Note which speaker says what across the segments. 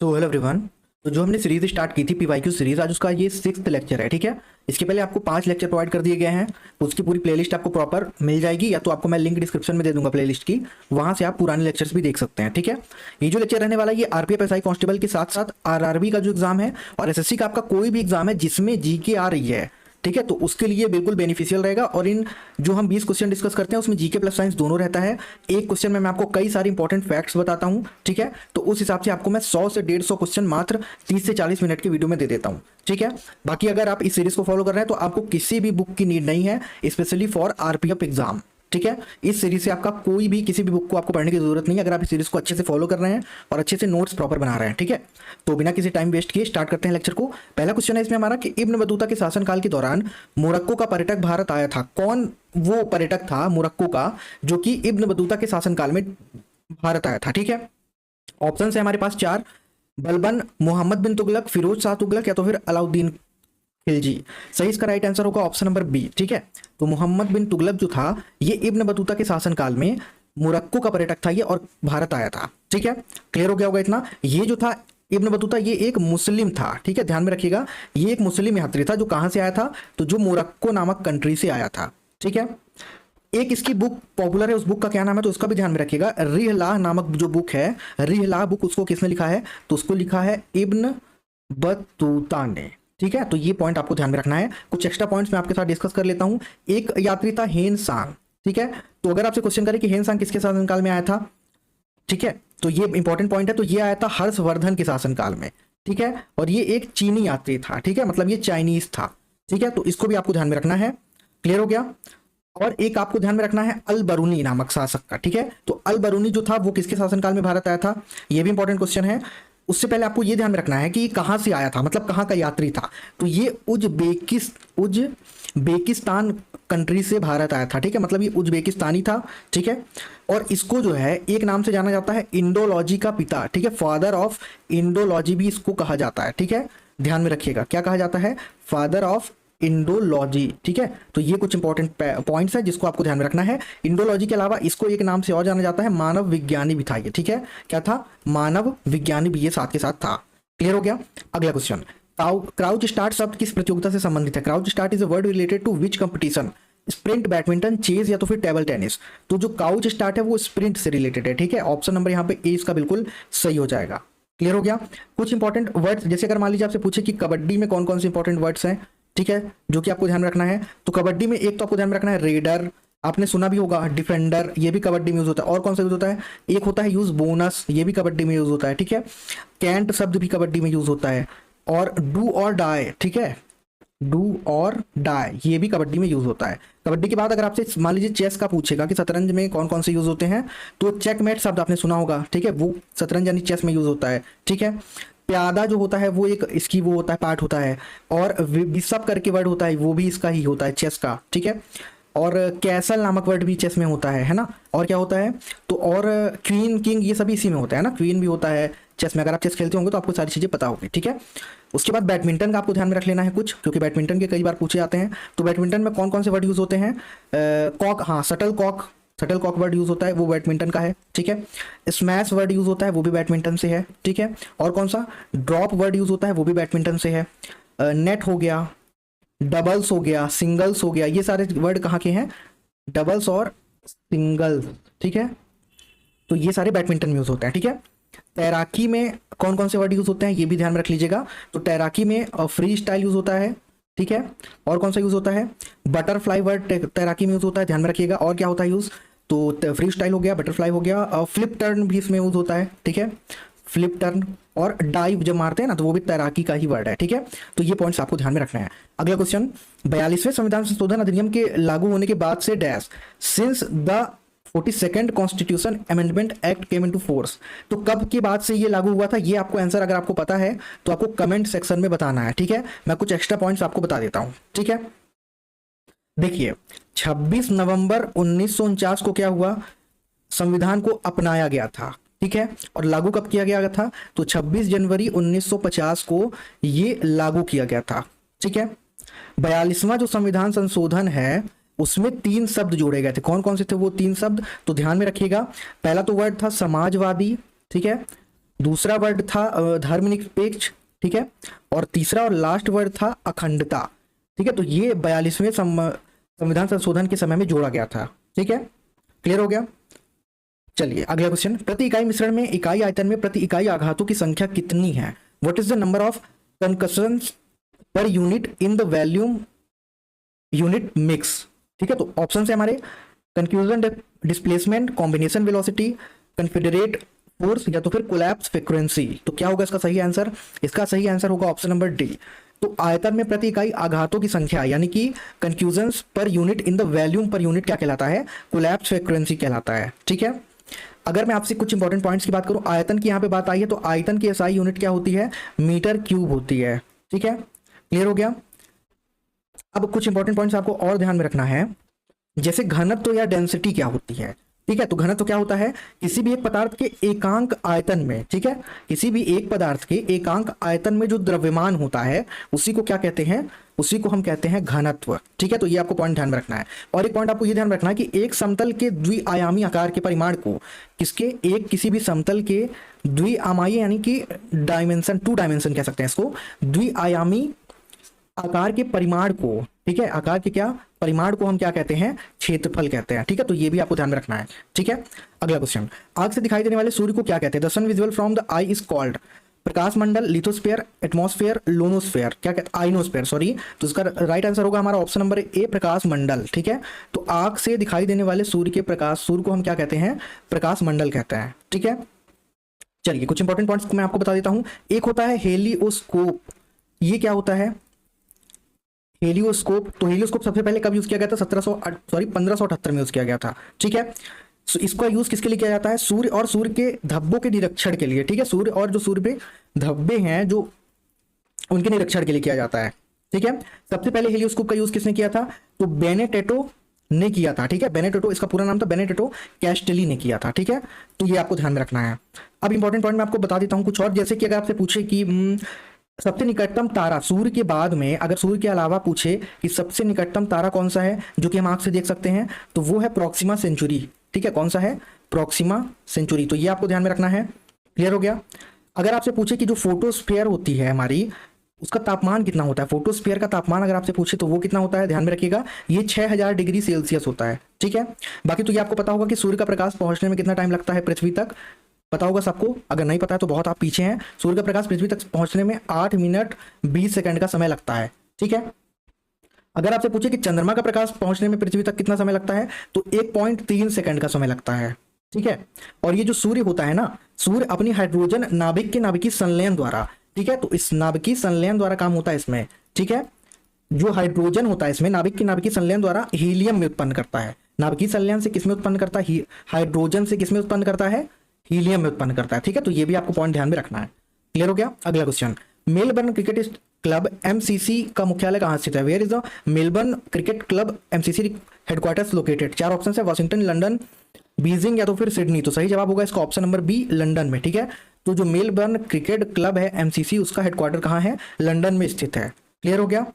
Speaker 1: तो hello everyone. तो जो हमने सीरीज स्टार्ट की थी पीवाईक्यू सीरीज, आज उसका ये 6th लेक्चर है। ठीक है, इसके पहले आपको 5 लेक्चर प्रोवाइड कर दिए गए हैं। उसकी पूरी प्लेलिस्ट आपको प्रॉपर मिल जाएगी, या तो आपको मैं लिंक डिस्क्रिप्शन में दे दूंगा प्लेलिस्ट की, वहां से आप पुराने लेक्चर्स भी देख सकते हैं। ठीक है, ये जो लेक्चर रहने वाला है ये आरपीएफ एसआई कांस्टेबल के साथ साथ आरआरबी का जो एग्जाम है और एसएससी का आपका कोई भी एग्जाम है जिसमें जीके आ रही है, ठीक है, तो उसके लिए बिल्कुल बेनिफिशियल रहेगा। और इन जो हम 20 क्वेश्चन डिस्कस करते हैं उसमें जीके प्लस साइंस दोनों रहता है। एक क्वेश्चन में मैं आपको कई सारी इंपॉर्टेंट फैक्ट्स बताता हूं, ठीक है, तो उस हिसाब से आपको मैं 100 से 150 क्वेश्चन मात्र 30 से 40 मिनट की वीडियो में दे देता हूं। ठीक है, बाकी अगर आप इस सीरीज को फॉलो कर रहे हैं तो आपको किसी भी बुक की नीड नहीं है, स्पेशली फॉर आरपीएफ एग्जाम। ठीक है, इस सीरीज से आपका कोई भी किसी भी बुक को आपको पढ़ने की जरूरत नहीं है, अगर आप इस सीरीज को अच्छे से फॉलो कर रहे हैं और अच्छे से नोट्स प्रॉपर बना रहे हैं। ठीक है, तो बिना किसी टाइम वेस्ट किए स्टार्ट करते हैं लेक्चर को। पहला क्वेश्चन है इसमें हमारा कि इब्न बतूता के शासनकाल के दौरान मोरक्को का पर्यटक भारत आया था। कौन वो पर्यटक था मोरक्को का जो कि इब्न बतूता के शासनकाल में भारत आया था? ठीक है, ऑप्शन है हमारे पास 4: बलबन, मोहम्मद बिन तुगलक, फिरोज शाह तुगलक, या तो फिर अलाउद्दीन खिलजी। सही इसका राइट आंसर होगा ऑप्शन नंबर बी। ठीक है, तो मोहम्मद बिन तुगलक जो था ये इब्न बतूता के शासनकाल में मोरक्को का पर्यटक था ये, और भारत आया था। ठीक है, क्लियर हो गया होगा इतना। ये जो था इब्न बतूता ये एक मुस्लिम था। ठीक है, ध्यान में रखिएगा, ये एक मुस्लिम यात्री था जो कहां से आया था, तो जो मोरक्को नामक कंट्री से आया था। ठीक है, एक इसकी बुक पॉपुलर है, उस बुक का क्या नाम है तो उसका भी ध्यान में रखिएगा। रिहला नामक जो बुक है, रिहला बुक, उसको किसने लिखा है तो उसको लिखा है इब्न बतूता ने। ठीक है, तो ये पॉइंट आपको ध्यान में रखना है। कुछ एक्स्ट्रा पॉइंट्स मैं आपके साथ डिस्कस कर लेता हूं। एक यात्री था हेन सांग। ठीक है, तो अगर आपसे क्वेश्चन करें कि हेन सांग किसके शासनकाल में आया था, ठीक है, तो ये इंपॉर्टेंट पॉइंट है। तो ये आया था हर्षवर्धन के शासनकाल में। ठीक है, और ये एक चीनी यात्री था। ठीक है, मतलब ये चाइनीज था। ठीक है, तो इसको भी आपको ध्यान में रखना है। क्लियर हो गया। और एक आपको ध्यान में रखना है अल बरूनी नामक शासक का। ठीक है, तो अल बरूनी जो था वो किसके शासनकाल में भारत आया था, ये भी इंपॉर्टेंट क्वेश्चन है। उससे पहले आपको ये ध्यान में रखना है कि कहां से आया था, मतलब कहां का यात्री था, तो ये उज्बेकिस्तान कंट्री से भारत आया था। ठीक है, मतलब ये उज्बेकिस्तानी था। ठीक है, और इसको जो है एक नाम से जाना जाता है इंडोलॉजी का पिता। ठीक है, फादर ऑफ इंडोलॉजी भी इसको कहा जाता है। ठीक है, ध्यान में रखिएगा क्या कहा जाता है, फादर ऑफ इंडोलॉजी। ठीक है, तो ये कुछ इंपॉर्टेंट पॉइंट्स है जिसको आपको ध्यान में रखना है। इंडोलॉजी के अलावा इसको एक नाम से और जाना जाता है मानव विज्ञानी भी था ये। ठीक है, क्या था, मानव विज्ञानी भी ये साथ के साथ था। क्लियर हो गया। अगला क्वेश्चन, क्राउच स्टार्ट शब्द किस प्रतियोगिता से संबंधित है? Crouch start is a word related to which competition? Sprint, badminton, chess, या तो फिर टेबल टेनिस। तो जो काउच स्टार्ट है वो स्प्रिंट से रिलेटेड है। ठीक है, ऑप्शन नंबर यहाँ पे ए इसका बिल्कुल सही हो जाएगा। क्लियर हो गया। कुछ इंपॉर्टेंट वर्ड्स, जैसे अगर मान लीजिए आपसे पूछे कि कबड्डी में कौन कौन से इंपॉर्टेंट वर्ड्स हैं, ठीक है, जो कि आपको ध्यान में रखना है, तो कबड्डी में एक तो आपको ध्यान में रखना है रेडर, आपने सुना भी होगा, डिफेंडर, ये भी कबड्डी में यूज होता है। और कौन सा यूज होता है, एक होता है यूज बोनस, ये भी कबड्डी में यूज होता है। ठीक है, कैंट शब्द भी कबड्डी में यूज होता है, और डू और डाई, ठीक है, डू और डाई ये भी कबड्डी में यूज होता है। कबड्डी के बाद अगर आपसे मान लीजिए चेस का पूछेगा कि शतरंज में कौन कौन से यूज होते हैं, तो चेकमेट शब्द आपने सुना होगा। ठीक है, वो शतरंज यानी चेस में यूज होता है। ठीक है, प्यादा जो होता है वो एक इसकी वो होता है, पार्ट होता है, और बिशप करके वर्ड होता है वो भी इसका ही होता है, चेस का। ठीक है, और कैसल नामक वर्ड भी चेस में होता है ना। और क्या होता है, तो और क्वीन, किंग, ये सभी इसी में होता है ना, क्वीन भी होता है चेस में। अगर आप चेस खेलते होंगे तो आपको सारी चीज़ें पता होगी। ठीक है, उसके बाद बैडमिंटन का आपको ध्यान में रख लेना है कुछ, क्योंकि बैडमिंटन के कई बार पूछे जाते हैं। तो बैडमिंटन में कौन कौन से वर्ड यूज होते हैं, कॉक, हाँ, शटल कॉक वर्ड यूज होता है, वो बैडमिंटन का है। ठीक है, स्मैश वर्ड यूज होता है, वो भी बैडमिंटन से है। ठीक है, और कौन सा, ड्रॉप वर्ड यूज होता है, वो भी बैडमिंटन से है। नेट हो गया, डबल्स हो गया, सिंगल्स हो गया, ये सारे वर्ड कहाँ के हैं, डबल्स और सिंगल्स। ठीक है, तो ये सारे बैडमिंटन में यूज होते हैं। ठीक है, तैराकी में कौन कौन से वर्ड यूज होते हैं ये भी ध्यान में रख लीजिएगा। तो तैराकी में फ्री स्टाइल यूज होता है। ठीक है, और कौन सा यूज होता है, बटरफ्लाई वर्ड तैराकी में यूज होता है, ध्यान में रखिएगा। और क्या होता है यूज, तो फ्री स्टाइल हो गया, बटरफ्लाई हो गया, फ्लिप टर्न भी इसमें यूज होता है। ठीक है, फ्लिप टर्न और डाइव जब मारते हैं ना तो वो भी तैराकी का ही वर्ड है। ठीक है, तो ये पॉइंट्स आपको ध्यान में रखना है। अगला क्वेश्चन, 42वें संविधान संशोधन अधिनियम के लागू होने के बाद से dash since the 42nd constitution amendment act came into force. तो कब के बाद से ये लागू हुआ था, ये आपको आंसर अगर आपको पता है तो आपको कमेंट सेक्शन में बताना है। ठीक है, मैं कुछ एक्स्ट्रा पॉइंट्स आपको बता देता हूं। ठीक है, देखिए 26 नवंबर 1949 को क्या हुआ, संविधान को अपनाया गया था। ठीक है, और लागू कब किया गया था, तो 26 जनवरी 1950 को ये लागू किया गया था। ठीक है, 42वां जो संविधान संशोधन है उसमें 3 शब्द जोड़े गए थे। कौन कौन से थे वो 3 शब्द, तो ध्यान में रखिएगा। पहला तो वर्ड था समाजवादी। ठीक है, दूसरा वर्ड था धर्मनिरपेक्ष, ठीक है, और तीसरा और लास्ट वर्ड था अखंडता, ठीक है। तो ये 42वें संविधान संशोधन के समय में जोड़ा गया था, ठीक है, क्लियर हो गया। चलिए अगला क्वेश्चन, प्रति इकाई मिश्रण में इकाई आयतन में प्रति इकाई आघातों की संख्या कितनी है? What is the number of concussions per unit in the volume unit mix, ठीक है। तो ऑप्शन है हमारे confusion displacement, combination velocity, confederate force, या तो फिर कोलैप्स फ्रीक्वेंसी। तो क्या होगा इसका सही आंसर? इसका सही आंसर होगा ऑप्शन नंबर डी। तो आयतन में प्रति इकाई आघातों की संख्या यानी कि कंफ्यूजन्स पर unit in the volume per unit क्या कहलाता है? कोलैप्स फ्रीक्वेंसी कहलाता है, ठीक है। अगर मैं आपसे कुछ इंपॉर्टेंट पॉइंट्स की बात करूं, आयतन की यहाँ पे बात आई है, तो आयतन की एसआई यूनिट क्या होती है? मीटर क्यूब होती है, ठीक है, क्लियर हो गया। अब कुछ इंपॉर्टेंट पॉइंट्स आपको और ध्यान में रखना है, जैसे घनत्व या डेंसिटी क्या होती है, ठीक है। तो घनत्व क्या होता है? किसी भी एक पदार्थ के एकांक आयतन में, ठीक है, किसी भी एक पदार्थ के एकांक आयतन में जो द्रव्यमान होता है उसी को क्या कहते हैं? उसी को हम कहते हैं घनत्व, ठीक है। तो ये आपको पॉइंट ध्यान में रखना है। और एक पॉइंट आपको ये ध्यान रखना है कि एक समतल के द्विआयामी आकार के परिमाण को किसी भी समतल के द्विआयामी यानी कि डायमेंशन, 2 डायमेंशन कह सकते हैं इसको, द्विआयामी आकार के परिमाण को, ठीक है, आकार के क्या परिमाण को हम क्या कहते हैं? क्षेत्रफल कहते हैं, ठीक है। तो ये भी आपको ध्यान में रखना है, ठीक है। अगला क्वेश्चन, आग से दिखाई देने वाले सूर्य को क्या कहते हैं? The sun visual from the eye is called प्रकाश मंडल, लिथोस्फीयर, एटमॉस्फेयर, लोनोस्फेयर, क्या कहते हैं? Ionosphere, sorry. तो इसका राइट आंसर होगा हमारा ऑप्शन नंबर ए, प्रकाश मंडल, ठीक है। तो आग से दिखाई देने वाले सूर्य के प्रकाश, सूर्य को हम क्या कहते हैं? प्रकाश मंडल कहते हैं, ठीक है। चलिए कुछ इंपॉर्टेंट पॉइंट्स मैं आपको बता देता हूं। एक होता है हेलियोस्कोप, ये क्या होता है? हेलियोस्कोप। तो हेलियोस्कोप सबसे पहले कब यूज किया गया था? 1578 में यूज किया गया था, ठीक है। सो इसका यूज किसके लिए किया जाता है? सूर्य और सूर्य के धब्बों के निरीक्षण के लिए, ठीक है। सूर्य और जो सूर्य पे धब्बे हैं जो उनके निरीक्षण के लिए किया जाता है, ठीक है। सबसे पहले हेलियोस्कोप का यूज किसने किया था? तो बेनेटेटो ने किया था, ठीक है। बेनेटेटो, इसका पूरा नाम था बेनेटेटो कैस्टेली ने किया था, ठीक है। तो ये आपको ध्यान में रखना है। अब इंपॉर्टेंट पॉइंट मैं आपको बता देता हूं कुछ और, जैसे कि अगर आपसे पूछे कि सबसे निकटतम तारा सूर्य के बाद में, अगर सूर्य के अलावा पूछे कि सबसे निकटतम तारा कौन सा है जो कि हम आंख से देख सकते हैं, तो वो है प्रॉक्सिमा सेंचुरी, ठीक है। कौन सा है? Proxima Centauri. तो ये आपको ध्यान में रखना है, क्लियर हो गया। अगर आपसे पूछे कि जो फोटोस्फीयर होती है हमारी, उसका तापमान कितना होता है? फोटोस्फीयर का तापमान अगर आपसे पूछे तो वो कितना होता है? ध्यान में रखिएगा, ये 6000 डिग्री सेल्सियस होता है, ठीक है। बाकी तो ये आपको पता होगा कि सूर्य का प्रकाश पहुंचने में कितना टाइम लगता है पृथ्वी तक, पता होगा सबको। अगर नहीं पता है तो बहुत आप पीछे हैं। सूर्य का प्रकाश पृथ्वी तक पहुंचने में 8 मिनट 20 सेकंड का समय लगता है, ठीक है। अगर आपसे पूछे कि चंद्रमा का प्रकाश पहुंचने में पृथ्वी तक कितना समय लगता है, तो 1.3 सेकंड का समय लगता है, ठीक है। और ये जो सूर्य होता है ना, सूर्य अपनी हाइड्रोजन नाभिक के नाभिकीय संलयन द्वारा, ठीक है, तो इस नाभिकीय संलयन द्वारा काम होता है इसमें, ठीक है। जो हाइड्रोजन होता है इसमें नाभिक के नाभिकीय संलयन द्वारा हीलियम में उत्पन्न करता है। नाभिकीय संलयन से किसमें उत्पन्न करता है? हाइड्रोजन से किसमें उत्पन्न करता है? हीलियम में उत्पन्न करता है, ठीक है। तो ये भी आपको पॉइंट ध्यान में रखना है, क्लियर हो गया। अगला question, Melbourne cricket club MCC का मुख्यालय कहां स्थित है? Where is the Melbourne cricket club MCC headquarters located? 4 option है, वॉशिंगटन, लंदन, बीजिंग या तो फिर सिडनी। तो सही जवाब होगा इसका ऑप्शन नंबर बी, लंदन में, ठीक है। तो जो मेलबर्न क्रिकेट क्लब है एमसीसी, उसका हेडक्वार्टर कहां है? लंदन में स्थित है, क्लियर हो गया।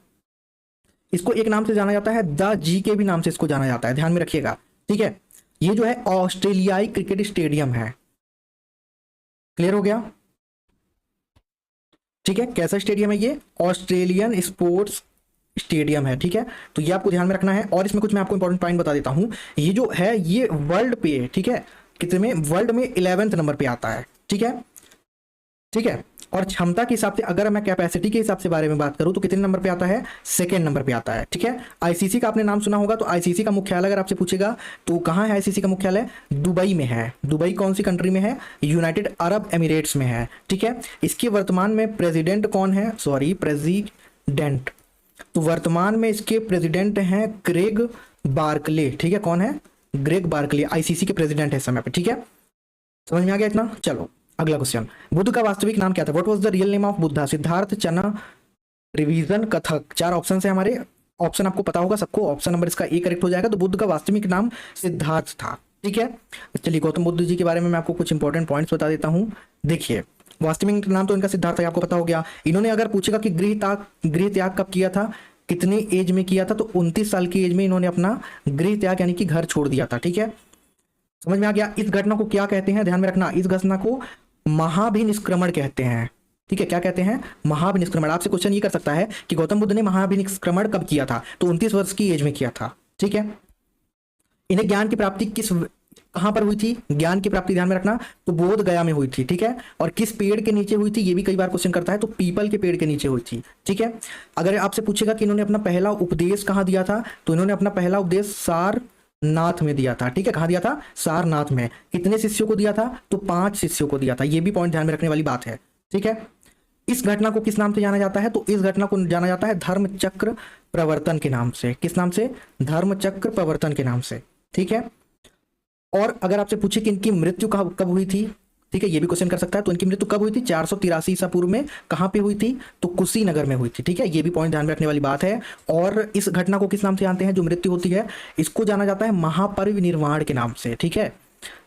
Speaker 1: इसको एक नाम से जाना जाता है, द जी के भी नाम से इसको जाना जाता है, ध्यान में रखिएगा, ठीक है। ये जो है ऑस्ट्रेलियाई क्रिकेट स्टेडियम है, क्लियर हो गया, ठीक है। कैसा स्टेडियम है ये? ऑस्ट्रेलियन स्पोर्ट्स स्टेडियम है, ठीक है। तो ये आपको ध्यान में रखना है। और इसमें कुछ मैं आपको इंपॉर्टेंट पॉइंट बता देता हूं। ये जो है ये वर्ल्ड पे, ठीक है, कितने में? वर्ल्ड में 11वें नंबर पे आता है, ठीक है, ठीक है। और क्षमता के हिसाब से अगर मैं कैपेसिटी के हिसाब से बारे में बात करूं तो कितने नंबर पे आता है? 2nd नंबर पे आता है, ठीक है। आईसीसी का आपने नाम सुना होगा, तो आईसीसी का मुख्यालय अगर आपसे पूछेगा तो कहां है आईसीसी का मुख्यालय? दुबई में है। दुबई कौन सी कंट्री में है? यूनाइटेड अरब एमिरेट्स में है, ठीक है। इसके वर्तमान में प्रेसिडेंट कौन है? Sorry, president. तो वर्तमान में इसके प्रेसिडेंट हैं ग्रेग बार्कले, ठीक है। कौन है? ग्रेग बार्कले आईसीसी के प्रेसिडेंट है इस समय पे, ठीक है। समझ में आ गया इतना? चलो अगला क्वेश्चन, बुद्ध का वास्तविक नाम क्या था? What was the real name of Buddha? Siddharth, चना, रिवीजन, कथक। 4 ऑप्शन है हमारे। ऑप्शन आपको पता होगा सबको, ऑप्शन नंबर इसका ए करेक्ट हो जाएगा। तो बुद्ध का वास्तविक नाम सिद्धार्थ था, ठीक है। चलिए गौतम बुद्ध जी के बारे में मैं आपको कुछ इंपॉर्टेंट पॉइंट्स बता देता हूं। देखिए, वास्तविक नाम तो इनका सिद्धार्थ है, आपको पता हो गया। इन्होंने अगर पूछेगा कि गृह त्याग कब किया था, कितने एज में किया था, तो 29 साल की एज में इन्होंने अपना गृह त्याग यानी कि घर छोड़ दिया था, ठीक है। समझ में आ गया? इस घटना को क्या कहते हैं? ध्यान में रखना, इस घटना को महाभिनिष्क्रमण कहते हैं। ठीक है, क्या कहते हैं? महाभिनिष्क्रमण। आपसे क्वेश्चन ये कर सकता है कि गौतम बुद्ध ने महाभिनिष्क्रमण कब किया था? तो 29 वर्ष की एज में किया था। ठीक है, इन्हें ज्ञान की प्राप्ति कहां पर हुई थी? ज्ञान की प्राप्ति ध्यान में रखना, तो बोध गया में हुई थी। ठीक है, और किस पेड़ के नीचे हुई थी? ये भी कई बार क्वेश्चन करता है, तो पीपल के पेड़ के नीचे हुई थी। ठीक है, अगर आपसे पूछेगा कि इन्होंने अपना पहला उपदेश कहां दिया था, तो इन्होंने अपना पहला उपदेश सारनाथ में दिया था। ठीक है, कहां दिया था? सारनाथ में। कितने शिष्यों को दिया था? तो 5 शिष्यों को दिया था। ये भी पॉइंट ध्यान में रखने वाली बात है। ठीक है, इस घटना को किस नाम से जाना जाता है? तो इस घटना को जाना जाता है धर्मचक्र प्रवर्तन के नाम से। किस नाम से? धर्मचक्र प्रवर्तन के नाम से। ठीक है, और अगर आपसे पूछे कि इनकी मृत्यु कब हुई थी, ठीक है, ये भी क्वेश्चन कर सकता है, तो इनकी मृत्यु कब हुई थी? 483 ईसा पूर्व में। कहां पे हुई थी? तो कुशीनगर में हुई थी। ठीक है, ये भी पॉइंट ध्यान में रखने वाली बात है। और इस घटना को किस नाम से जानते हैं? जो मृत्यु होती है, इसको जाना जाता है महापरिनिर्वाण के नाम से। ठीक है,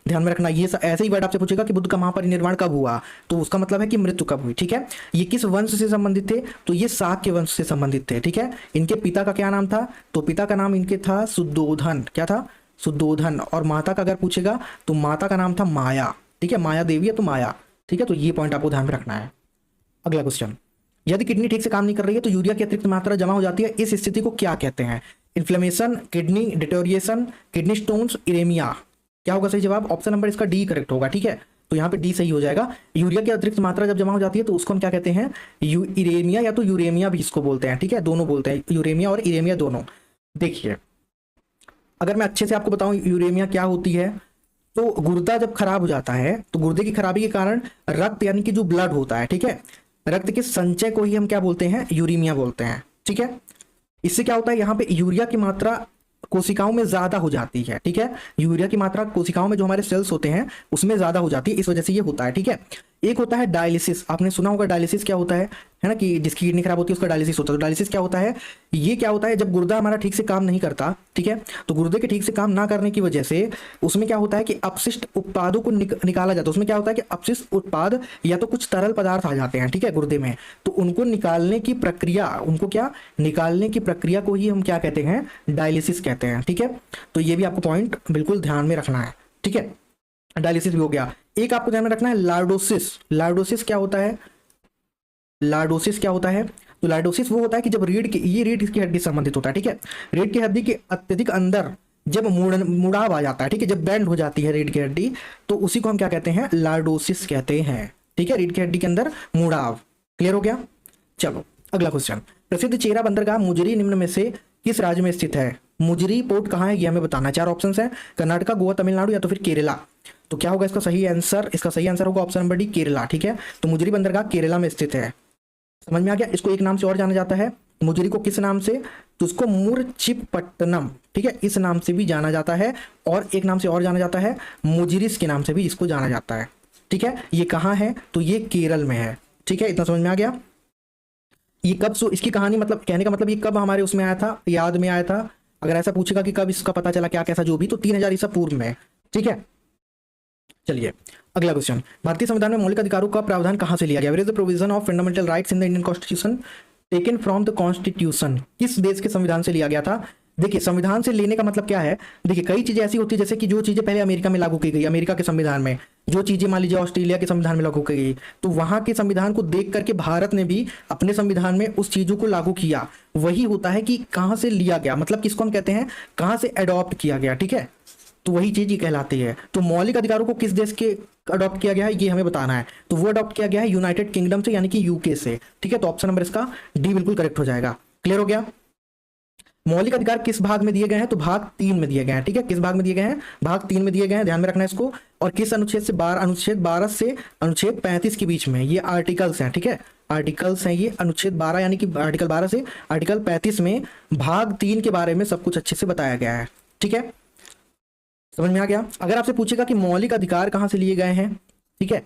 Speaker 1: ध्यान में रखना। ये ऐसे ही वर्ड आपसे पूछेगा कि बुद्ध का महापरिनिर्वाण कब हुआ, तो उसका मतलब है कि मृत्यु कब हुई। ठीक है, ये किस वंश से संबंधित थे? तो ये शाक्य वंश से संबंधित थे। ठीक है, इनके पिता का क्या नाम था? तो पिता का नाम इनके था सुद्धोधन। क्या था? सुद्धोधन। और माता का अगर पूछेगा तो माता का नाम था माया। ठीक है, माया देवी है तो माया। ठीक है, तो ये पॉइंट आपको ध्यान में रखना है। अगला क्वेश्चन, यदि किडनी ठीक से काम नहीं कर रही है तो यूरिया की अतिरिक्त मात्रा जमा हो जाती है, इस स्थिति को क्या कहते हैं? Inflammation, kidney deterioration, kidney stones, uraemia. क्या होगा सही जवाब? ऑप्शन नंबर इसका डी करेक्ट होगा। ठीक है, तो यहाँ पे डी सही हो जाएगा। यूरिया की अतिरिक्त मात्रा जब जमा हो जाती है तो उसको हम क्या कहते हैं? इरेमिया या तो यूरेमिया भी इसको बोलते हैं। ठीक है, दोनों बोलते हैं, यूरेमिया और इरेमिया दोनों। देखिए, अगर मैं अच्छे से आपको बताऊं यूरेमिया क्या होती है, तो गुर्दा जब खराब हो जाता है तो गुर्दे की खराबी के कारण रक्त यानी कि जो ब्लड होता है, ठीक है, रक्त के संचय को ही हम क्या बोलते हैं? यूरेमिया बोलते हैं। ठीक है, इससे क्या होता है? यहाँ पे यूरिया की मात्रा कोशिकाओं में ज्यादा हो जाती है। ठीक है, यूरिया की मात्रा कोशिकाओं में जो हमारे सेल्स होते हैं उसमें ज्यादा हो जाती है, इस वजह से ये होता है। ठीक है, एक होता है डायलिसिस। आपने सुना होगा डायलिसिस क्या होता है ना, कि जिसकी किडनी खराब होती है उसका डायलिसिस होता है। तो डायलिसिस क्या होता है? ये क्या होता है? जब गुर्दा हमारा ठीक से काम नहीं करता, ठीक है, तो गुर्दे के ठीक से काम ना करने की वजह से उसमें क्या होता है कि अपशिष्ट उत्पादों को निकाला जाता है। उसमें क्या होता है कि अपशिष्ट उत्पाद या तो कुछ तरल पदार्थ आ जाते हैं, ठीक है, गुर्दे में, तो उनको निकालने की प्रक्रिया, उनको क्या निकालने की प्रक्रिया को ही हम क्या कहते हैं? डायलिसिस कहते हैं। ठीक है, तो ये भी आपको पॉइंट बिल्कुल ध्यान में रखना है। ठीक है, डायलिसिस भी हो गया। एक आपको ध्यान में रखना है लार्डोसिस। लार्डोसिस क्या होता है? लार्डोसिस क्या होता है? तो लार्डोसिस वो होता है कि जब रीढ़ की, ये रीढ़ की हड्डी से संबंधित होता है। ठीक है, रीढ़ की हड्डी के अत्यधिक अंदर जब मुड़ाव आ जाता है, ठीक है, जब बेंड हो जाती है रीढ़ की हड्डी, तो उसी को हम क्या कहते हैं? लार्डोसिस कहते हैं। ठीक है, रीढ़ की हड्डी के अंदर मुड़ाव। क्लियर हो गया? चलो अगला क्वेश्चन, प्रसिद्ध चेरा बंदरगाह मुजरी निम्न में से किस राज्य में स्थित है? मुजरी पोर्ट कहाँ है ये हमें बताना है। 4 ऑप्शन है, कर्नाटका, गोवा, तमिलनाडु या तो फिर केरला। तो क्या होगा इसका सही आंसर? इसका सही आंसर होगा ऑप्शन नंबर डी, केरला। ठीक है, तो मुजरी बंदरगाह केरला में स्थित है। समझ में आ गया? इसको एक नाम से और जाना जाता है, मुजरी को किस नाम से? तो उसको मुरचिपट्टनम, ठीक है, इस नाम से भी जाना जाता है, और एक नाम से और जाना जाता है, मुजिरिस के नाम से भी इसको जाना जाता है। ठीक है, ये कहाँ है? तो ये केरल में है। ठीक है, इतना समझ में आ गया? ये कब इसकी कहानी, मतलब कहने का मतलब ये कब हमारे उसमें आया था, याद में आया था? अगर ऐसा पूछेगा कि कब इसका पता चला, क्या कैसा जो भी, तो 3000 ईसा पूर्व में। ठीक है, चलिए अगला क्वेश्चन, भारतीय संविधान में मौलिक अधिकारों का प्रावधान कहां से लिया गया? Where is the provision of fundamental rights in the Indian constitution taken from the constitution? किस देश के संविधान से लिया गया था? देखिए, संविधान से लेने का मतलब क्या है? देखिए, कई चीजें ऐसी होती है जैसे कि जो चीजें पहले अमेरिका में लागू की गई, अमेरिका के संविधान में, जो चीजें मान लीजिए ऑस्ट्रेलिया के संविधान में लागू की गई, तो वहां के संविधान को देख करके भारत ने भी अपने संविधान में उस चीजों को लागू किया। वही होता है कि कहां से लिया गया, मतलब किसको हम कहते हैं? कहां से अडॉप्ट किया गया। ठीक है, तो वही चीज ही कहलाती है। तो मौलिक अधिकारों को किस देश के अडॉप्ट किया गया है ये हमें बताना है। तो वो अडॉप्ट किया गया है यूनाइटेड किंगडम से, यानी कि यूके से। ठीक है, तो ऑप्शन नंबर इसका डी बिल्कुल करेक्ट हो जाएगा। क्लियर हो गया? मौलिक अधिकार किस भाग में दिए गए हैं? तो भाग 3 में दिए गए हैं। ठीक है, किस भाग में दिए गए हैं? भाग 3 में दिए गए हैं, ध्यान में रखना है इसको। और किस अनुच्छेद से? अनुच्छेद 12 से अनुच्छेद 35 के बीच में ये आर्टिकल्स हैं। ठीक है, आर्टिकल्स हैं ये, अनुच्छेद 12 यानी कि आर्टिकल 12 से आर्टिकल 35 में भाग 3 के बारे में सब कुछ अच्छे से बताया गया है। ठीक है, समझ में आ गया? अगर आपसे पूछेगा कि मौलिक अधिकार कहां से लिए गए हैं, ठीक है,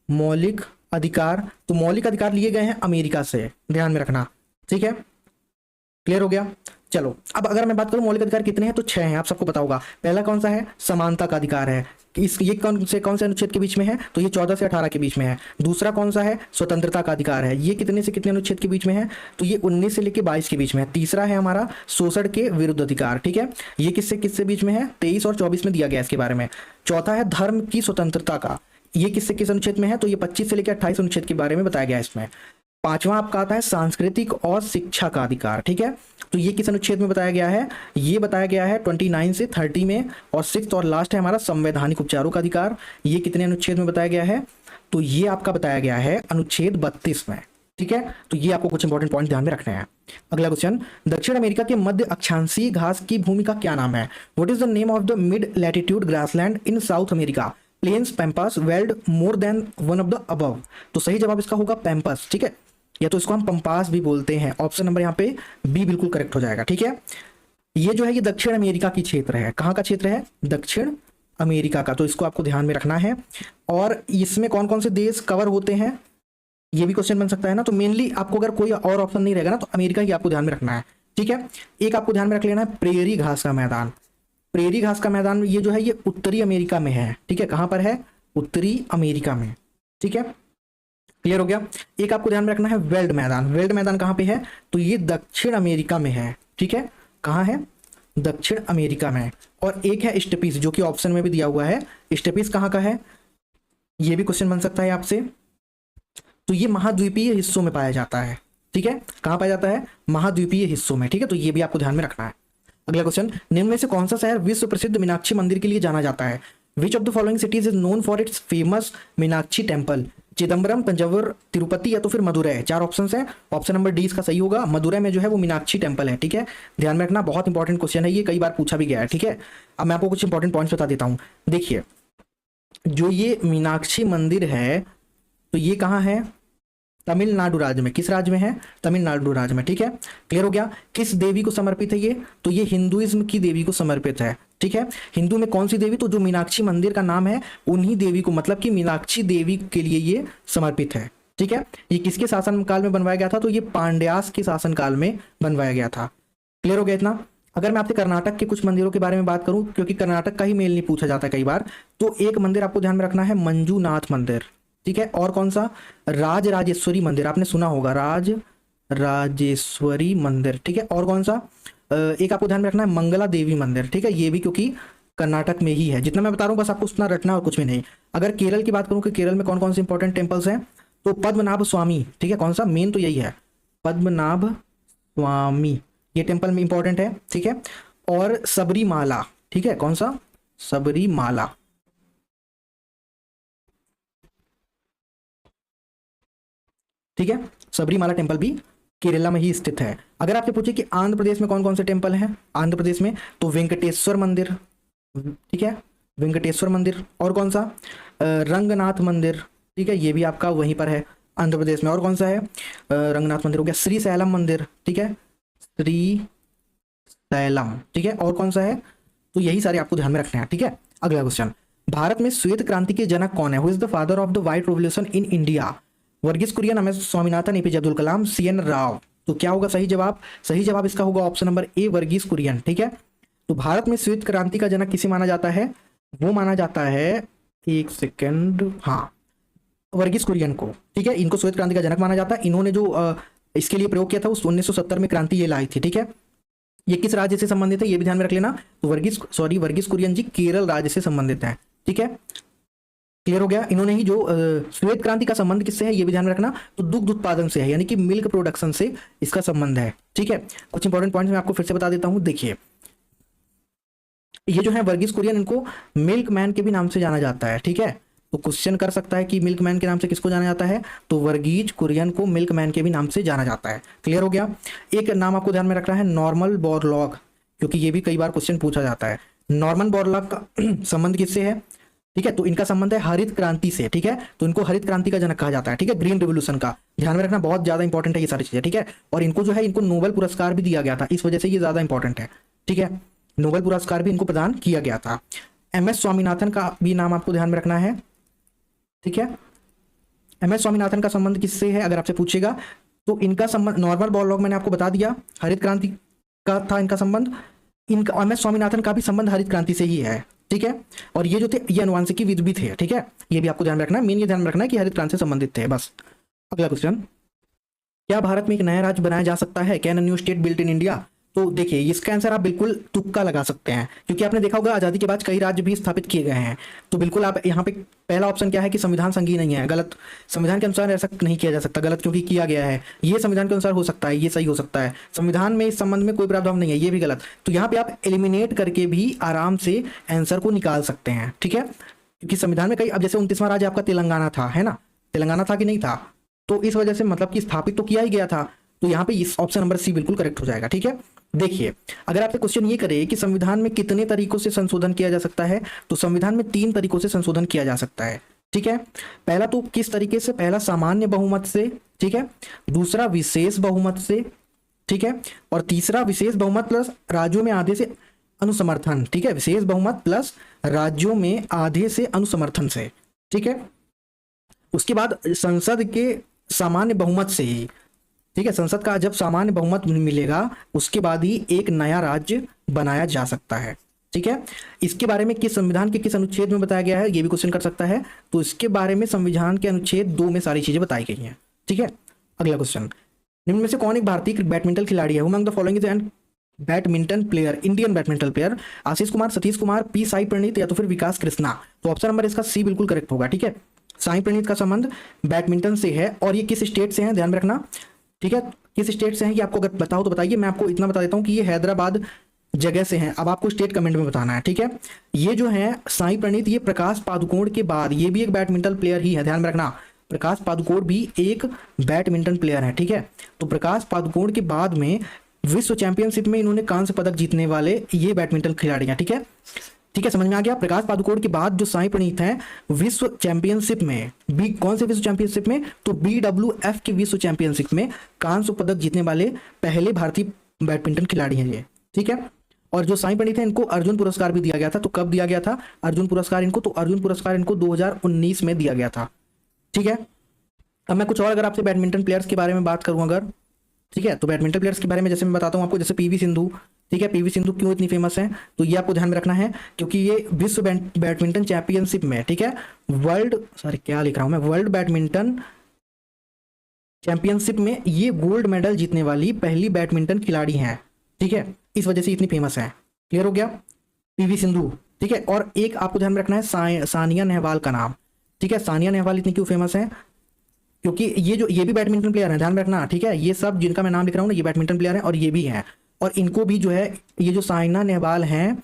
Speaker 1: मौलिक अधिकार, तो मौलिक अधिकार लिए गए हैं अमेरिका से, ध्यान में रखना। ठीक है, क्लियर हो गया? चलो अब अगर मैं बात करूं मौलिक अधिकार कितने हैं, तो 6 हैं, आप सबको पता होगा। पहला कौन सा है? समानता का अधिकार है, ये कौन से अनुच्छेद के बीच में है? तो ये 14 से 18 के बीच में है। दूसरा कौन सा है? स्वतंत्रता का अधिकार है, ये कितने से कितने अनुच्छेद के बीच में है? तो ये 19 से लेकर 22 के बीच में है। तीसरा है हमारा शोषण के विरुद्ध अधिकार। ठीक है, ये किससे किससे बीच में है? 23 और 24 में दिया गया इसके बारे में। चौथा है धर्म की स्वतंत्रता का, ये किस अनुच्छेद में है, तो ये 25 से लेकर 28 अनुच्छेद के बारे में बताया गया है इसमें। पांचवा आपका आता है सांस्कृतिक और शिक्षा का अधिकार, ठीक है, तो ये किस अनुच्छेद में बताया गया है, ये बताया गया है 29 से 30 में। और सिक्स्थ और लास्ट है हमारा संवैधानिक उपचारों का अधिकार, ये कितने अनुच्छेद में बताया गया है, तो ये आपका बताया गया है अनुच्छेद 32 में, ठीक है। तो ये आपको कुछ इंपॉर्टेंट पॉइंट ध्यान में रखने हैं। अगला क्वेश्चन, दक्षिण अमेरिका के मध्य अक्षांशीय घास की भूमि का क्या नाम है? What is the name of the mid latitude grassland in South America? Plains, pampas, veld, more than one of the above. तो सही जवाब इसका होगा पैम्पास, ठीक है, या तो इसको हम पंपास भी बोलते हैं। ऑप्शन नंबर यहाँ पे बी बिल्कुल करेक्ट हो जाएगा, ठीक है। ये जो है ये दक्षिण अमेरिका की क्षेत्र है, कहाँ का क्षेत्र है, दक्षिण अमेरिका का, तो इसको आपको ध्यान में रखना है। और इसमें कौन कौन से देश कवर होते हैं ये भी क्वेश्चन बन सकता है ना, तो मेनली आपको अगर कोई और ऑप्शन नहीं रहेगा ना तो अमेरिका ही आपको ध्यान में रखना है, ठीक है। एक आपको ध्यान में रख लेना है प्रेरी घास का मैदान। प्रेरी घास का मैदान ये जो है ये उत्तरी अमेरिका में है, ठीक है, कहाँ पर है, उत्तरी अमेरिका में, ठीक है, क्लियर हो गया। एक आपको ध्यान में रखना है वेल्ड मैदान। वेल्ड मैदान कहाँ पे है, तो ये दक्षिण अमेरिका में है, ठीक है, कहाँ है, दक्षिण अमेरिका में। और एक है स्टेपीज जो कि ऑप्शन में भी दिया हुआ है, स्टेपीज कहाँ का है, ये भी क्वेश्चन बन सकता है आपसे। तो ये महाद्वीपीय हिस्सों में पाया जाता है, ठीक है, कहाँ पाया जाता है, महाद्वीपीय हिस्सों में, ठीक है, तो ये भी आपको ध्यान में रखना है। अगला क्वेश्चन, निम्न में से कौन सा शहर विश्व प्रसिद्ध मीनाक्षी मंदिर के लिए जाना जाता है? Which of the following cities is known for its famous Meenakshi temple? Chidambaram, Thanjavur, Tirupati या तो फिर मदुरै। चार ऑप्शन है, ऑप्शन नंबर डी इसका सही होगा। मदुरै में जो है वो मीनाक्षी टेम्पल है, ठीक है, ध्यान में रखना, बहुत इंपॉर्टेंट क्वेश्चन है ये, कई बार पूछा भी गया है, ठीक है। अब मैं आपको कुछ इंपॉर्टेंट पॉइंट्स बता देता हूँ। देखिए जो ये मीनाक्षी मंदिर है तो ये कहाँ है, तमिलनाडु राज्य में। किस राज्य में है, तमिलनाडु राज्य में, ठीक है, क्लियर हो गया। किस देवी को समर्पित है ये, तो ये हिंदुइज्म की देवी को समर्पित है, ठीक है। हिंदू में कौन सी देवी, तो जो मीनाक्षी मंदिर का नाम है उन्हीं देवी को, मतलब कि मीनाक्षी देवी के लिए ये समर्पित है, ठीक है। ये किसके शासन काल में बनवाया गया था, तो ये पांड्यास के शासन काल में बनवाया गया था, क्लियर हो गया इतना। अगर मैं आपसे कर्नाटक के कुछ मंदिरों के बारे में बात करूं, क्योंकि कर्नाटक का ही मेल नहीं पूछा जाता कई बार, तो एक मंदिर आपको ध्यान में रखना है मंजूनाथ मंदिर, ठीक है। और कौन सा, राज राजेश्वरी मंदिर, आपने सुना होगा राज राजेश्वरी मंदिर, ठीक है। और कौन सा, एक आपको ध्यान में रखना है मंगला देवी मंदिर, ठीक है, ये भी क्योंकि कर्नाटक में ही है। जितना मैं बता रहा हूँ बस आपको उतना रटना और कुछ भी नहीं। अगर केरल की बात करूँ कि केरल में कौन कौन से इंपॉर्टेंट टेम्पल्स हैं, तो पद्मनाभ स्वामी, ठीक है, कौन सा, मेन तो यही है पद्मनाभ स्वामी, ये टेम्पल में इंपॉर्टेंट है, ठीक है। और सबरीमाला, ठीक है, कौन सा, सबरीमाला, ठीक है, सबरीमाला टेम्पल भी केरला में ही स्थित है। अगर आपसे पूछे कि आंध्र प्रदेश में कौन कौन से टेम्पल हैं, आंध्र प्रदेश में तो वेंकटेश्वर मंदिर, ठीक है, वेंकटेश्वर मंदिर। और कौन सा, रंगनाथ मंदिर, ठीक है, ये भी आपका वहीं पर है आंध्र प्रदेश में। और कौन सा है, रंगनाथ मंदिर हो गया। श्री सैलम मंदिर, ठीक है, श्री सैलम, ठीक है। और कौन सा है, तो यही सारे आपको ध्यान में रखने हैं, ठीक है। अगला क्वेश्चन, भारत में श्वेत क्रांति के जनक कौन है? Who is the father of the white revolution in India? Varghese Kurien, M S Swaminathan, APJ Abdul Kalam, CN Rao. तो क्या होगा सही जवाब, सही जवाब इसका होगा option number A Varghese Kurien, ठीक है। तो भारत में श्वेत क्रांति का जनक किसे माना जाता है, वो माना जाता है, एक सेकेंड, हाँ, वर्गीस कुरियन को, ठीक है, इनको श्वेत क्रांति का जनक माना जाता है। इन्होंने जो इसके लिए प्रयोग किया था उस 1970 में क्रांति ये लाई थी, ठीक है। ये किस राज्य से संबंधित है ये भी ध्यान में रख लेना, तो वर्गीस कुरियन जी केरल राज्य से संबंधित है, ठीक है, क्लियर हो गया। इन्होंने ही जो श्वेत क्रांति का संबंध किससे है ये भी ध्यान में रखना, तो दुग्ध उत्पादन से है, यानी कि मिल्क प्रोडक्शन से इसका संबंध है, ठीक है। कुछ इंपॉर्टेंट पॉइंट्स मैं आपको फिर से बता देता हूं। देखिए ये जो है वर्गीस कुरियन, इनको मिल्क मैन के भी नाम से जाना जाता है, ठीक है। तो क्वेश्चन कर सकता है कि मिल्क मैन के नाम से किसको जाना जाता है, तो वर्गीज कुरियन को मिल्क मैन के भी नाम से जाना जाता है, क्लियर हो गया। एक नाम आपको ध्यान में रखना है नॉर्मन बोरलॉग, क्योंकि ये भी कई बार क्वेश्चन पूछा जाता है। नॉर्मन बोरलॉग का संबंध किससे है, ठीक है, तो इनका संबंध है हरित क्रांति से, ठीक है, तो इनको हरित क्रांति का जनक कहा जाता है, ठीक है, ग्रीन रिवोल्यूशन का। ध्यान में रखना, बहुत ज्यादा इंपॉर्टेंट है ये सारी चीजें, ठीक है। और इनको जो है इनको नोबेल पुरस्कार भी दिया गया था, इस वजह से ये ज्यादा इंपॉर्टेंट है, ठीक है, नोबेल पुरस्कार भी इनको प्रदान किया गया था। एम एस स्वामीनाथन का भी नाम आपको ध्यान में रखना है, ठीक है। एम एस स्वामीनाथन का संबंध किससे है अगर आपसे पूछेगा, तो इनका संबंध नॉर्मन बोरलॉग मैंने आपको बता दिया, हरित क्रांति का था इनका संबंध। इनका एम एस स्वामीनाथन का भी संबंध हरित क्रांति से ही है, ठीक है। और ये जो थे ये अनुवांशिकी विद भी थे, ठीक है, ये भी आपको ध्यान में रखना है, मेन ये ध्यान में रखना है कि हरित क्रांति से संबंधित थे, बस। अगला क्वेश्चन, क्या भारत में एक नया राज्य बनाया जा सकता है, can a new state built in India? तो देखिए इसका आंसर आप बिल्कुल तुक्का लगा सकते हैं, क्योंकि आपने देखा होगा आज़ादी के बाद कई राज्य भी स्थापित किए गए हैं। तो बिल्कुल आप यहाँ पे पहला ऑप्शन क्या है कि संविधान संघीय नहीं है, गलत। संविधान के अनुसार ऐसा नहीं किया जा सकता, गलत, क्योंकि किया गया है। ये संविधान के अनुसार हो सकता है, ये सही हो सकता है। संविधान में इस संबंध में कोई प्रावधान नहीं है, ये भी गलत। तो यहाँ पे आप एलिमिनेट करके भी आराम से आंसर को निकाल सकते हैं, ठीक है। क्योंकि संविधान में कई, अब जैसे 29वां राज्य आपका तेलंगाना था, है ना, तेलंगाना था कि नहीं था, तो इस वजह से मतलब कि स्थापित तो किया ही गया था। तो यहाँ पे इस ऑप्शन नंबर सी बिल्कुल करेक्ट हो जाएगा, ठीक है। देखिए अगर आपसे क्वेश्चन ये करे कि संविधान में कितने तरीकों से संशोधन किया जा सकता है, तो संविधान में 3 तरीकों से संशोधन किया जा सकता है, ठीक है। पहला तो किस तरीके से, पहला सामान्य बहुमत से, ठीक है, दूसरा विशेष बहुमत से, ठीक है, और तीसरा विशेष बहुमत प्लस राज्यों में आधे से अनुसमर्थन, ठीक है, विशेष बहुमत प्लस राज्यों में आधे से अनुसमर्थन से, ठीक है। उसके बाद संसद के सामान्य बहुमत से ही, ठीक है, संसद का जब सामान्य बहुमत मिलेगा उसके बाद ही एक नया राज्य बनाया जा सकता है, ठीक है। इसके बारे में किस संविधान के किस अनुच्छेद में बताया गया है, ये भी क्वेश्चन कर सकता है। तो इसके बारे में संविधान के अनुच्छेद 2 में सारी चीजें बताई गई हैं, ठीक है। अगला क्वेश्चन, निम्न में से कौन एक भारतीय बैडमिंटन खिलाड़ी है? Among the following is an badminton player, Indian badminton player? Ashish Kumar, Satish Kumar, P Sai Praneeth या तो फिर विकास कृष्णा? तो ऑप्शन नंबर इसका सी बिल्कुल करेक्ट होगा, ठीक है। साई प्रणीत का संबंध बैडमिंटन से है, और ये किस स्टेट से है ध्यान में रखना, ठीक है। किस स्टेट से है ये आपको अगर बताओ तो बताइए। मैं आपको इतना बता देता हूँ कि ये हैदराबाद जगह से हैं। अब आपको स्टेट कमेंट में बताना है, ठीक है। ये जो है साई प्रणीत, ये प्रकाश पादुकोण के बाद ये भी एक बैडमिंटन प्लेयर ही है, ध्यान में रखना। प्रकाश पादुकोण भी एक बैडमिंटन प्लेयर है, ठीक है। तो प्रकाश पादुकोण के बाद में विश्व चैंपियनशिप में इन्होंने कांस्य पदक जीतने वाले ये बैडमिंटन खिलाड़ी हैं, ठीक है। ठीक है, समझ में आ गया। प्रकाश पादुकोण के बाद जो साई प्रणीत हैं विश्व चैंपियनशिप में, बी कौन से विश्व चैंपियनशिप में, तो BWF की विश्व चैंपियनशिप में कांस्य पदक जीतने वाले पहले भारतीय बैडमिंटन खिलाड़ी हैं ये, ठीक है। और जो साई प्रणीत है इनको अर्जुन पुरस्कार भी दिया गया था। तो कब दिया गया था अर्जुन पुरस्कार इनको? तो अर्जुन पुरस्कार इनको 2019 में दिया गया था, ठीक है। अब मैं कुछ और अगर आपसे बैडमिंटन प्लेयर्स के बारे में बात करूं अगर, ठीक है, तो बैडमिंटन प्लेयर्स के बारे में जैसे मैं बताता हूं आपको, जैसे पीवी सिंधु, ठीक है। पीवी सिंधु क्यों इतनी फेमस है, तो ये आपको ध्यान में रखना है, क्योंकि ये विश्व बैडमिंटन चैंपियनशिप में, ठीक है, वर्ल्ड बैडमिंटन चैंपियनशिप में ये गोल्ड मेडल जीतने वाली पहली बैडमिंटन खिलाड़ी हैं, ठीक है। इस वजह से इतनी फेमस है। क्लियर हो गया, पीवी सिंधु, ठीक है। और एक आपको ध्यान में रखना है सानिया नेहवाल का नाम, ठीक है। सानिया नेहवाल इतनी क्यों फेमस है, क्योंकि ये भी बैडमिंटन प्लेयर है, ध्यान में रखना, ठीक है। ये सब जिनका मैं नाम लिख रहा हूँ ना, ये बैडमिंटन प्लेयर है और ये भी हैं। और इनको भी जो है, ये जो साइना नेहवाल हैं,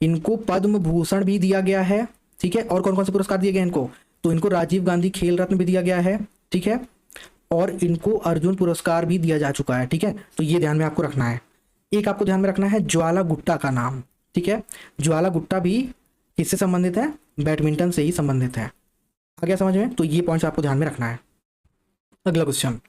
Speaker 1: इनको पद्म भूषण भी दिया गया है, ठीक है। और कौन कौन से पुरस्कार दिए गए इनको, तो इनको राजीव गांधी खेल रत्न भी दिया गया है, ठीक है। और इनको अर्जुन पुरस्कार भी दिया जा चुका है, ठीक है। तो ये ध्यान में आपको रखना है। एक आपको ध्यान में रखना है ज्वाला गुट्टा का नाम, ठीक है। ज्वाला गुट्टा भी किससे संबंधित है, बैडमिंटन से ही संबंधित है। आ गया समझ में? तो ये पॉइंट्स आपको ध्यान में रखना है। अगला क्वेश्चन,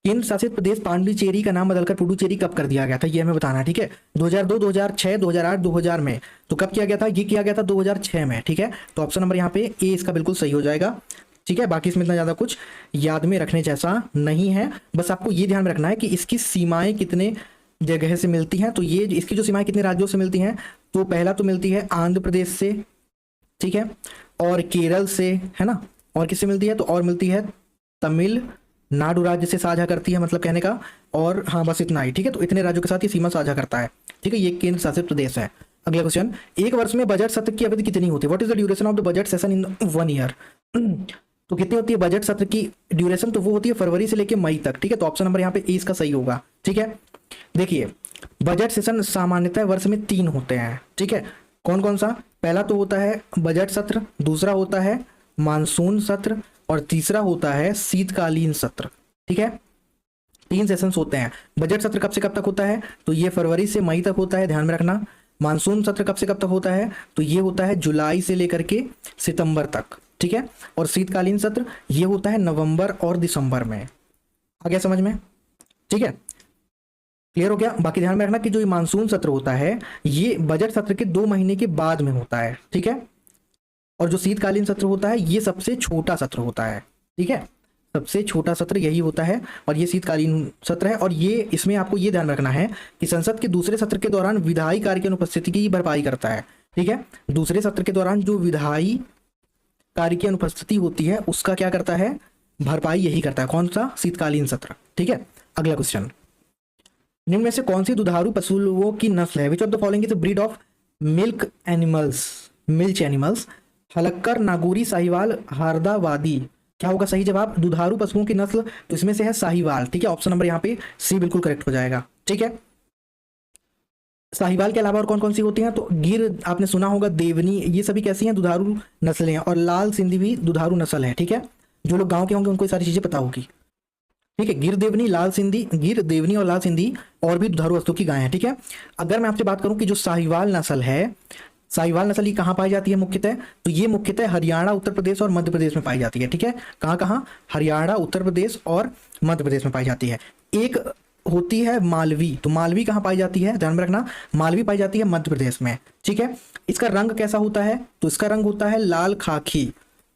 Speaker 1: केंद्र शासित प्रदेश पांडिचेरी का नाम बदलकर पुडुचेरी कब कर दिया गया था, ये हमें बताना है, ठीक है। 2002, 2006, 2008, 2000 में। तो कब किया गया था, ये किया गया था 2006 में, ठीक है। तो ऑप्शन नंबर यहाँ पे ए इसका बिल्कुल सही हो जाएगा, ठीक है। बाकी इसमें इतना ज्यादा कुछ याद में रखने जैसा नहीं है, बस आपको ये ध्यान में रखना है कि इसकी सीमाएं कितने जगह से मिलती हैं। तो ये इसकी जो सीमाएं कितने राज्यों से मिलती हैं, तो पहला तो मिलती है आंध्र प्रदेश से, ठीक है, और केरल से, है ना। और किससे मिलती है, तो और मिलती है तमिलनाडु राज्य से साझा करती है, मतलब कहने का। और हाँ बस इतना ही, ठीक है। तो इतने राज्यों के साथ ये सीमा साझा करता है, ठीक है। ये केंद्र शासित प्रदेश है। अगला क्वेश्चन, एक वर्ष में बजट सत्र की अवधि कितनी होती है? What is the duration of the budget session in 1 year? तो कितनी होती है बजट सत्र की ड्यूरेशन? तो वो होती है फरवरी से लेकर मई तक, ठीक है। तो ऑप्शन नंबर यहाँ पे ए इसका सही होगा, ठीक है। देखिए बजट सेशन सामान्यतः वर्ष में 3 होते हैं, ठीक है। कौन कौन सा? पहला तो होता है बजट सत्र, दूसरा होता है मानसून सत्र, और तीसरा होता है शीतकालीन सत्र, ठीक है। 3 सेशंस होते हैं। बजट सत्र कब से कब तक होता है, तो ये फरवरी से मई तक होता है, ध्यान में रखना। मानसून सत्र कब से कब तक होता है, तो ये होता है जुलाई से लेकर के सितंबर तक, ठीक है। और शीतकालीन सत्र ये होता है नवंबर और दिसंबर में। आ गया समझ में, ठीक है, क्लियर हो गया। बाकी ध्यान में रखना कि जो ये मानसून सत्र होता है ये बजट सत्र के 2 महीने के बाद में होता है, ठीक है। और जो शीतकालीन सत्र होता है ये सबसे छोटा सत्र होता है, ठीक है। सबसे छोटा सत्र यही होता है और ये शीतकालीन सत्र है। और ये इसमें आपको ये ध्यान रखना है कि संसद के दूसरे सत्र के दौरान विधायी कार्य की अनुपस्थिति की भरपाई करता है, ठीक है। दूसरे सत्र के दौरान जो विधायी कार्य की अनुपस्थिति होती है उसका क्या करता है, भरपाई यही करता है। कौन सा? शीतकालीन सत्र, ठीक है। अगला क्वेश्चन, निम्न में से कौन सी दुधारू पशुओं की नस्ल है? Which of the following is breed of milch animals? Hallikar, Nagori, Sahiwal, Hardawadi. क्या होगा सही जवाब? दुधारू पशुओं की नस्ल, तो इसमें से है साहिवाल। ठीक है, ऑप्शन नंबर यहाँ पे सी बिल्कुल करेक्ट हो जाएगा। ठीक है, साहिवाल के अलावा और कौन कौन सी होती हैं? तो गिर आपने सुना होगा, देवनी, ये सभी कैसी हैं? दुधारू नस्लें हैं। और लाल सिंधी भी दुधारू नस्ल है। ठीक है, जो लोग गांव के होंगे उनको ये सारी चीजें पता होगी। ठीक है, गिर देवनी, लाल सिंधी, गिर देवनी और लाल सिंधी और भी दुधारू वस्तु की गाय है। ठीक है, अगर मैं आपसे बात करूं कि जो साहिवाल नस्ल है, साहिवाल नस्ल ये कहाँ पाई जाती है मुख्यतः? तो ये मुख्यतः हरियाणा, उत्तर प्रदेश और मध्य प्रदेश में पाई जाती है। ठीक है, कहाँ कहाँ? हरियाणा, उत्तर प्रदेश और मध्य प्रदेश में पाई जाती है। एक होती है मालवी, तो मालवी कहाँ पाई जाती है? ध्यान में रखना, मालवी पाई जाती है मध्य प्रदेश में। ठीक है, इसका रंग कैसा होता है? तो इसका रंग होता है लाल खाकी।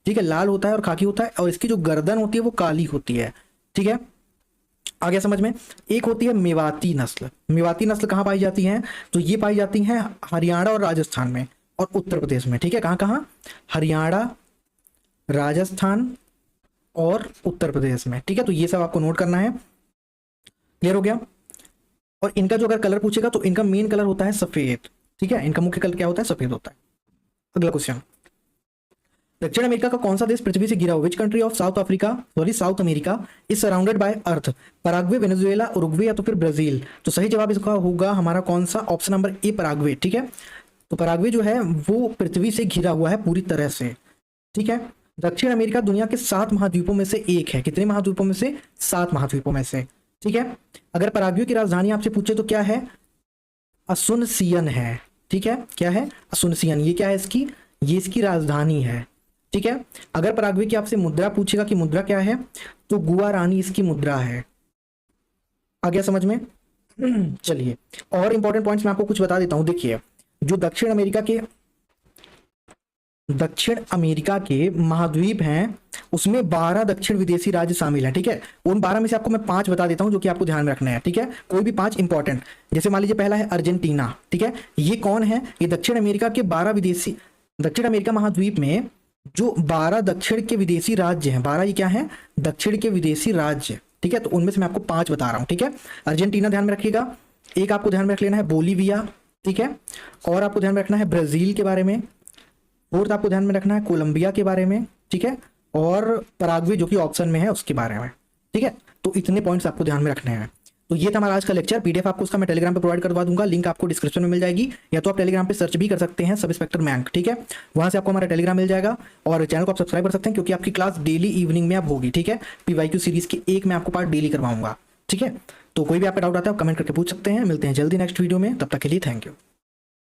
Speaker 1: ठीक है, लाल होता है और खाकी होता है, और इसकी जो गर्दन होती है वो काली होती है। ठीक है, आ गया समझ में? एक होती है मेवाती नस्ल। मेवाती नस्ल कहाँ पाई जाती है? तो ये पाई जाती हैं हरियाणा और राजस्थान में और उत्तर प्रदेश में। ठीक है, कहाँ कहाँ? हरियाणा, राजस्थान और उत्तर प्रदेश में। ठीक है, तो ये सब आपको नोट करना है। क्लियर हो गया? और इनका जो अगर कलर पूछेगा तो इनका मेन कलर होता है सफेद। ठीक है, इनका मुख्य कलर क्या होता है? सफेद होता है। अगला क्वेश्चन, दक्षिण अमेरिका का कौन सा देश पृथ्वी से घिरा हुआ? Which country of south America is surrounded by earth? Paraguay, Venezuela, Uruguay या तो फिर ब्राजील? तो सही जवाब इसका होगा हमारा कौन सा? ऑप्शन नंबर ए, पराग्वे। ठीक है, तो पराग्वे जो है वो पृथ्वी से घिरा हुआ है पूरी तरह से। ठीक है, दक्षिण अमेरिका दुनिया के 7 महाद्वीपों में से एक है। कितने महाद्वीपों में से? 7 महाद्वीपों में से। ठीक है, अगर पराग्वे की राजधानी आपसे पूछे तो क्या है? असुनसियन है। ठीक है, क्या है? असुनसियन। ये क्या है इसकी? ये इसकी राजधानी है। ठीक है, अगर पराग्वे की आपसे मुद्रा पूछेगा कि मुद्रा क्या है, तो गुआरानी इसकी मुद्रा है। आ गया समझ में? चलिए, और इंपॉर्टेंट पॉइंट्स मैं आपको कुछ बता देता हूं। देखिए, जो दक्षिण अमेरिका के महाद्वीप हैं उसमें 12 दक्षिण विदेशी राज्य शामिल हैं। ठीक है, उन 12 में से आपको मैं 5 बता देता हूं जो कि आपको ध्यान में रखना है। ठीक है, कोई भी 5 इंपॉर्टेंट। जैसे मान लीजिए पहला है अर्जेंटीना। ठीक है, ये कौन है? ये दक्षिण अमेरिका के 12 विदेशी, दक्षिण अमेरिका महाद्वीप में जो 12 दक्षिण के विदेशी राज्य हैं, 12 ये क्या है? दक्षिण के विदेशी राज्य। ठीक है, तो उनमें से मैं आपको 5 बता रहा हूं। ठीक है, अर्जेंटीना ध्यान में रखिएगा। एक आपको ध्यान में रख लेना है बोलीविया। ठीक है, और आपको ध्यान में रखना है ब्राजील के बारे में। फोर्थ आपको ध्यान में रखना है कोलंबिया के बारे में। ठीक है, और पराग्वे जो कि ऑप्शन में है उसके बारे में। ठीक है, तो इतने पॉइंट्स आपको ध्यान में रखने हैं। तो ये था हमारा आज का लेक्चर। पीडीएफ आपको उसका मैं टेलीग्राम पे प्रोवाइड करवा दूंगा, लिंक आपको डिस्क्रिप्शन में मिल जाएगी, या तो आप टेलीग्राम पे सर्च भी कर सकते हैं सब इंस्पेक्टर मैंक। ठीक है, वहां से आपको हमारा टेलीग्राम मिल जाएगा, और चैनल को आप सब्सक्राइब कर सकते हैं क्योंकि आपकी क्लास डेली इवनिंग में अब होगी। ठीक है, पीवाईक्यू सीरीज की एक मैं आपको पार्ट डेली करवाऊंगा। ठीक है, तो कोई भी आपका डाउट आता है आप कमेंट करके पूछ सकते हैं। मिलते हैं जल्दी नेक्स्ट वीडियो में, तब तक के लिए थैंक यू।